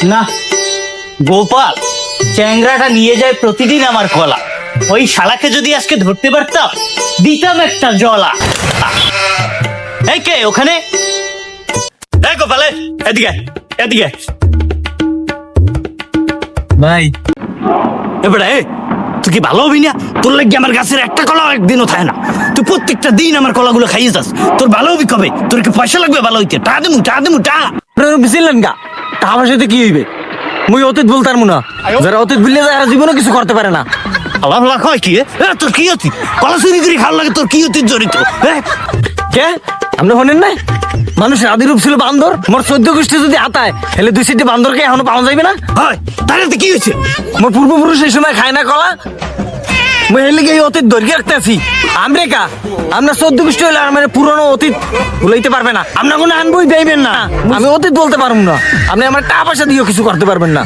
না, গোপাল চ্যাংরাটা নিয়ে যায় প্রতিদিন আমার কলা। ওই শালাকে যদি আজকে ধরতে পারতাম, দিতাম একটা জলা। এই কে ওখানে? এই গোপালে, এদিকে এদিকে। ভাই এবারে তুই কি ভালো হবি না? তোর লাগি আমার গাছের একটা কলা একদিনও থাকে না। তুই প্রত্যেকটা দিন আমার কলাগুলো খাইয়ে যাস। তোর ভালো হবি কবে? তোর কি পয়সা লাগবে ভালো হইতে? টা দেবো বুঝলেন গা, টাকা সাথে কি হইবে? মুই অতীত বলতার মুনা, যারা অতীত ভুলে যায় জীবনও কিছু করতে পারে না। আল্লাহ আল্লাহ কয় কি? তোর কি অতীত? কলা চুরি করে খাওয়ার লাগে তোর কি অতীত জড়িত? কে আপনি শোনেন নাই, মানুষের আদি রূপ ছিল বান্দর। মোর 14 গোষ্ঠী যদি আতায় হেলে 2-3টি বান্দরকে এখনো পাওয়া যাবে না? হয় তাহলে কি হয়েছে? মোর পূর্বপুরুষ এই সময় খায় না কলা, মুই হেলে গিয়ে অতীত ধরিয়ে রাখতে আছি। আমরা কা আমরা 14 গোষ্ঠী হলে মানে পুরনো অতীত ভুলাইতে পারবে না। আপনার কোনো আনবই দেবেন না, আমি অতীত বলতে পারবো না। আপনি আমার টাকা পয়সা দিয়েও কিছু করতে পারবেন না।